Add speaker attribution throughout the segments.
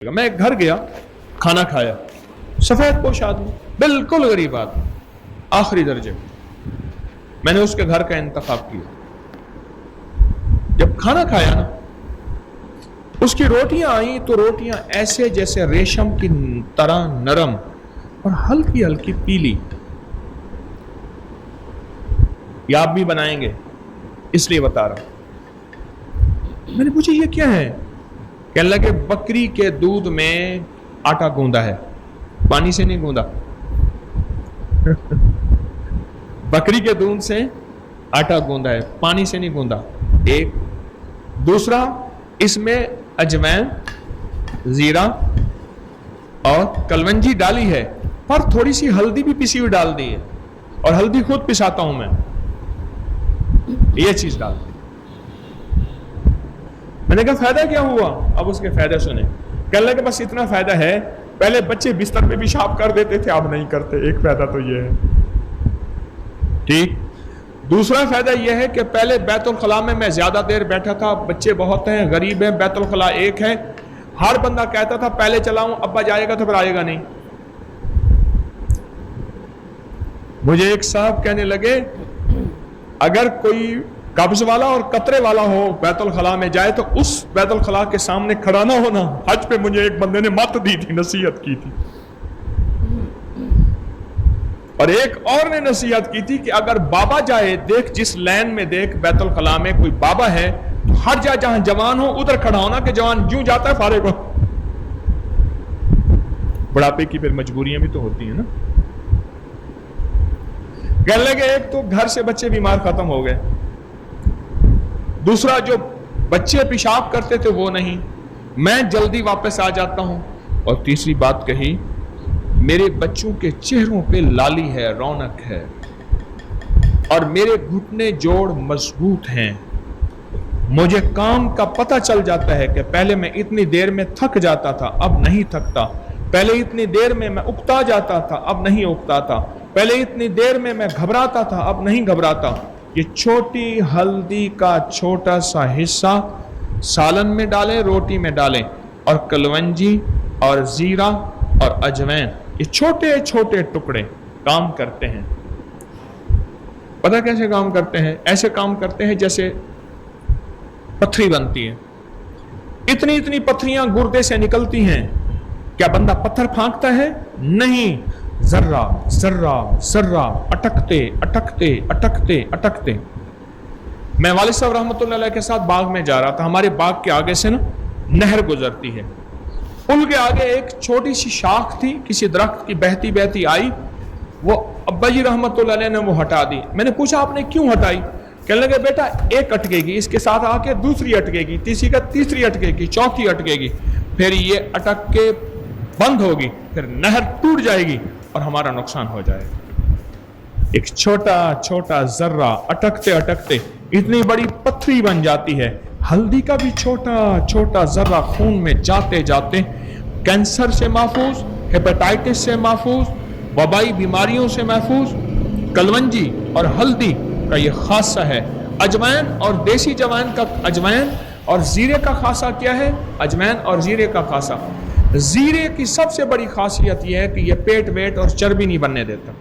Speaker 1: میں ایک گھر گیا، کھانا کھایا، سفید پوش آدمی، بالکل غریب آدمی، آخری درجے میں نے اس کے گھر کا انتخاب کیا۔ جب کھانا کھایا نا، اس کی روٹیاں آئیں تو روٹیاں ایسے جیسے ریشم کی طرح نرم اور ہلکی ہلکی پیلی۔ یہ آپ بھی بنائیں گے اس لیے بتا رہا ہوں۔ میں نے پوچھا یہ کیا ہے؟ کہنے لگے بکری کے دودھ میں آٹا گوندا ہے، پانی سے نہیں گوندا۔ بکری کے دودھ سے آٹا گوندا ہے، پانی سے نہیں گوندا۔ ایک دوسرا، اس میں اجوائن، زیرہ اور کلونجی ڈالی ہے، پر تھوڑی سی ہلدی بھی پسی ہوئی ڈال دی ہے، اور ہلدی خود پساتا ہوں میں، یہ چیز ڈال دی۔ میں نے کہا فائدہ کیا ہوا؟ اب اس کے فائدہ سنیں۔ کہنے لگے بس اتنا فائدہ ہے، پہلے بچے بستر میں پیشاب کر دیتے تھے، اب نہیں کرتے۔ ایک فائدہ تو یہ ہے، ٹھیک۔ دوسرا فائدہ یہ ہے کہ پہلے بیت الخلاء میں زیادہ دیر بیٹھا تھا، بچے بہت ہیں، غریب ہیں، بیت الخلاء ایک ہے، ہر بندہ کہتا تھا پہلے چلاؤں، ابا جائے گا تو پھر آئے گا نہیں۔ مجھے ایک صاحب کہنے لگے اگر کوئی قبض والا اور قطرے والا ہو بیت الخلاء میں جائے تو اس بیت الخلاء کے سامنے کھڑا نہ ہونا۔ حج پہ مجھے ایک بندے نے مت دی تھی، نصیحت کی تھی، اور ایک اور نے نصیحت کی تھی کہ اگر بابا جائے، دیکھ جس لین میں دیکھ بیت الخلاء میں کوئی بابا ہے تو ہر جا جہاں جوان ہو ادھر کھڑا ہونا، کہ جوان جوں جاتا ہے فارغ ہو۔ بڑھاپے کی پھر مجبوریاں بھی تو ہوتی ہیں نا۔ کہنے لگے ایک تو گھر سے بچے بیمار ختم ہو گئے، دوسرا جو بچے پیشاب کرتے تھے وہ نہیں، میں جلدی واپس آ جاتا ہوں، اور تیسری بات کہی میرے بچوں کے چہروں پہ لالی ہے، رونق ہے، اور میرے گھٹنے جوڑ مضبوط ہیں۔ مجھے کام کا پتہ چل جاتا ہے کہ پہلے میں اتنی دیر میں تھک جاتا تھا، اب نہیں تھکتا، پہلے اتنی دیر میں اکتا جاتا تھا، اب نہیں اکتاتا، پہلے اتنی دیر میں گھبراتا تھا، اب نہیں گھبراتا۔ یہ چھوٹی ہلدی کا چھوٹا سا حصہ سالن میں ڈالیں، روٹی میں ڈالیں، اور کلونجی اور زیرہ اور اجوائن، یہ چھوٹے چھوٹے ٹکڑے کام کرتے ہیں۔ پتہ کیسے کام کرتے ہیں؟ ایسے کام کرتے ہیں جیسے پتھری بنتی ہے، اتنی اتنی پتھریاں گردے سے نکلتی ہیں۔ کیا بندہ پتھر پھانکتا ہے؟ نہیں، ذرہ ذرہ ذرہ اٹکتے اٹکتے اٹکتے اٹکتے۔ میں والد صاحب رحمۃ اللہ علیہ کے ساتھ باغ میں جا رہا تھا، ہمارے باغ کے آگے سے نا نہر گزرتی ہے، پل کے آگے ایک چھوٹی سی شاخ تھی کسی درخت کی، بہتی بہتی آئی، وہ ابا جی رحمۃ اللہ علیہ نے وہ ہٹا دی۔ میں نے پوچھا آپ نے کیوں ہٹائی؟ کہنے لگے بیٹا ایک اٹکے گی، اس کے ساتھ آ کے دوسری اٹکے گی، تیسری اٹکے گی، چوتھی اٹکے گی، پھر یہ اٹک کے بند ہوگی، پھر نہر ٹوٹ جائے گی اور ہمارا نقصان ہو جائے گا۔ ایک چھوٹا چھوٹا ذرہ اٹکتے اٹکتے اتنی بڑی پتھری بن جاتی ہے۔ ہلدی کا بھی چھوٹا چھوٹا ذرہ خون میں جاتے جاتے کینسر سے محفوظ، ہیپیٹائٹس سے محفوظ، وبائی بیماریوں سے محفوظ۔ کلونجی اور ہلدی کا یہ خاصہ ہے۔ اجوائن اور دیسی جوائن کا، اجوائن اور زیرے کا خاصہ کیا ہے؟ اجوائن اور زیرے کا خاصہ، زیرے کی سب سے بڑی خاصیت یہ ہے کہ یہ پیٹ ویٹ اور چربی نہیں بننے دیتا۔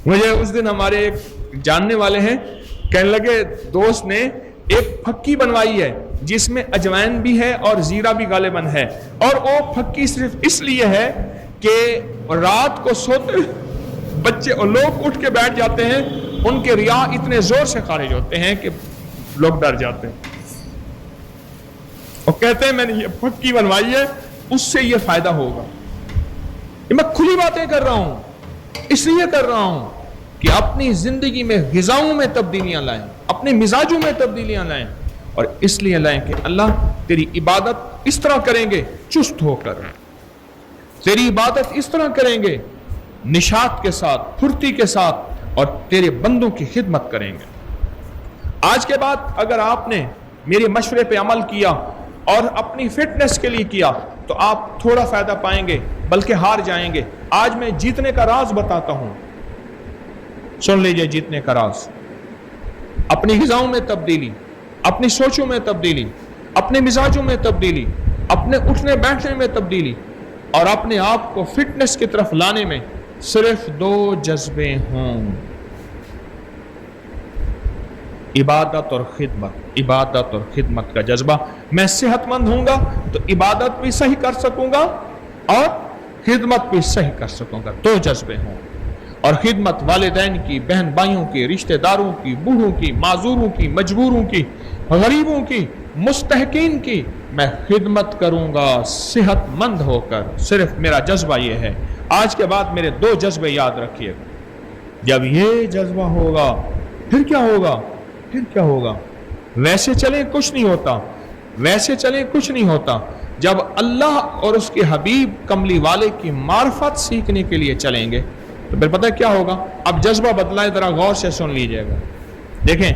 Speaker 1: مجھے اس دن ہمارے ایک جاننے والے ہیں کہنے لگے دوست نے ایک پھکی بنوائی ہے جس میں اجوائن بھی ہے اور زیرہ بھی غالباً ہے، اور وہ پھکی صرف اس لیے ہے کہ رات کو سوتے بچے اور لوگ اٹھ کے بیٹھ جاتے ہیں، ان کے ریا اتنے زور سے خارج ہوتے ہیں کہ لوگ ڈر جاتے ہیں، اور کہتے ہیں میں نے یہ پھکی بنوائی ہے، اس سے یہ فائدہ ہوگا۔ یہ میں کھلی باتیں کر رہا ہوں، اس لیے کر رہا ہوں کہ اپنی زندگی میں غذاؤں میں تبدیلیاں لائیں، اپنے مزاجوں میں تبدیلیاں لائیں، اور اس لیے لائیں کہ اللہ تیری عبادت اس طرح کریں گے چست ہو کر، تیری عبادت اس طرح کریں گے نشاط کے ساتھ، پھرتی کے ساتھ، اور تیرے بندوں کی خدمت کریں گے۔ آج کے بعد اگر آپ نے میرے مشورے پہ عمل کیا اور اپنی فٹنس کے لیے کیا تو آپ تھوڑا فائدہ پائیں گے بلکہ ہار جائیں گے۔ آج میں جیتنے کا راز بتاتا ہوں، سن لیجئے جیتنے کا راز۔ اپنی غذاؤں میں تبدیلی، اپنی سوچوں میں تبدیلی، اپنے مزاجوں میں تبدیلی، اپنے اٹھنے بیٹھنے میں تبدیلی اور اپنے آپ کو فٹنس کی طرف لانے میں صرف 2 جذبے ہوں، عبادت اور خدمت۔ عبادت اور خدمت کا جذبہ، میں صحت مند ہوں گا تو عبادت بھی صحیح کر سکوں گا اور خدمت بھی صحیح کر سکوں گا۔ 2 جذبے ہوں، اور خدمت والدین کی، بہن بھائیوں کی، رشتہ داروں کی، بوڑھوں کی، معذوروں کی، مجبوروں کی، غریبوں کی، مستحقین کی میں خدمت کروں گا صحت مند ہو کر۔ صرف میرا جذبہ یہ ہے۔ آج کے بعد میرے 2 جذبے یاد رکھیے گا۔ جب یہ جذبہ ہوگا پھر کیا ہوگا؟ پھر کیا ہوگا؟ ویسے چلیں کچھ نہیں ہوتا، ویسے چلیں کچھ نہیں ہوتا۔ جب اللہ اور اس کے حبیب کملی والے کی معرفت سیکھنے کے لیے چلیں گے تو پھر پتہ کیا ہوگا؟ اب جذبہ بدلا ہے، ذرا غور سے سن لیجئے گا۔ دیکھیں،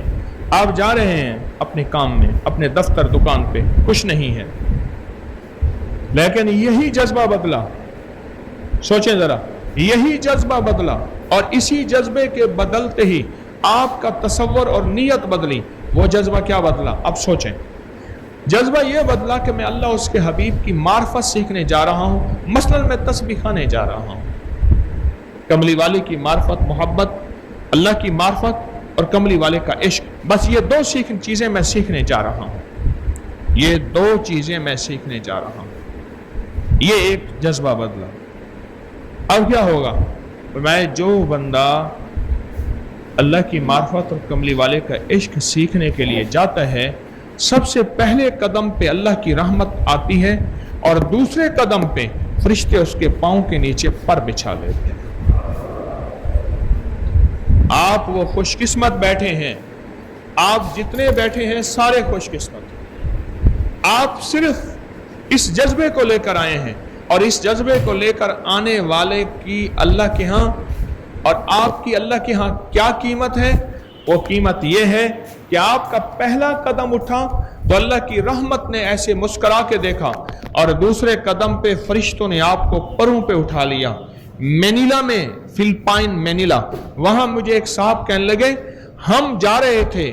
Speaker 1: آپ جا رہے ہیں اپنے کام میں، اپنے دفتر دکان پہ، کچھ نہیں ہے، لیکن یہی جذبہ بدلا، سوچیں ذرا، یہی جذبہ بدلا اور اسی جذبے کے بدلتے ہی آپ کا تصور اور نیت بدلی۔ وہ جذبہ کیا بدلا؟ اب سوچیں۔ جذبہ یہ بدلا کہ میں اللہ اس کے حبیب کی معرفت سیکھنے جا رہا ہوں، مثلا میں تسبیح خانے جا رہا ہوں۔ کملی والے کی معرفت، محبت، اللہ کی معرفت اور کملی والے کا عشق، بس یہ 2 چیزیں میں سیکھنے جا رہا ہوں، یہ 2 چیزیں میں سیکھنے جا رہا ہوں۔ یہ ایک جذبہ بدلا۔ اب کیا ہوگا؟ میں جو بندہ اللہ کی معرفت اور کملی والے کا عشق سیکھنے کے لیے جاتا ہے، سب سے پہلے قدم پہ اللہ کی رحمت آتی ہے اور دوسرے قدم پہ فرشتے اس کے پاؤں کے نیچے پر بچھا لیتے ہیں۔ آپ وہ خوش قسمت بیٹھے ہیں، آپ جتنے بیٹھے ہیں سارے خوش قسمت ہیں۔ آپ صرف اس جذبے کو لے کر آئے ہیں، اور اس جذبے کو لے کر آنے والے کی اللہ کے ہاں اور آپ کی اللہ کے ہاں کیا قیمت ہے؟ وہ قیمت یہ ہے کہ آپ کا پہلا قدم اٹھا تو اللہ کی رحمت نے ایسے مسکرا کے دیکھا، اور دوسرے قدم پہ فرشتوں نے آپ کو پروں پہ اٹھا لیا۔ مینیلا میں، فلپائن مینیلا، وہاں مجھے ایک صاحب کہنے لگے، ہم جا رہے تھے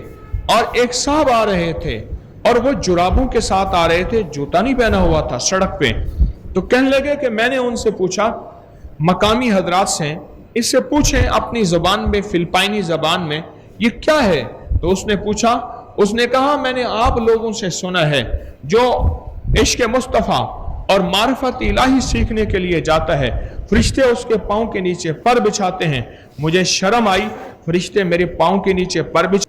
Speaker 1: اور ایک صاحب آ رہے تھے اور وہ جرابوں کے ساتھ آ رہے تھے، جوتا نہیں پہنا ہوا تھا، سڑک پہ۔ تو کہنے لگے کہ میں نے ان سے پوچھا، مقامی حضرات سے، اس سے پوچھیں اپنی زبان میں، فلپائنی زبان میں، یہ کیا ہے؟ تو اس نے پوچھا، اس نے کہا، میں نے آپ لوگوں سے سنا ہے جو عشق مصطفیٰ اور معرفت الہی سیکھنے کے لیے جاتا ہے، فرشتے اس کے پاؤں کے نیچے پر بچھاتے ہیں۔ مجھے شرم آئی، فرشتے میرے پاؤں کے نیچے پر بچھاتے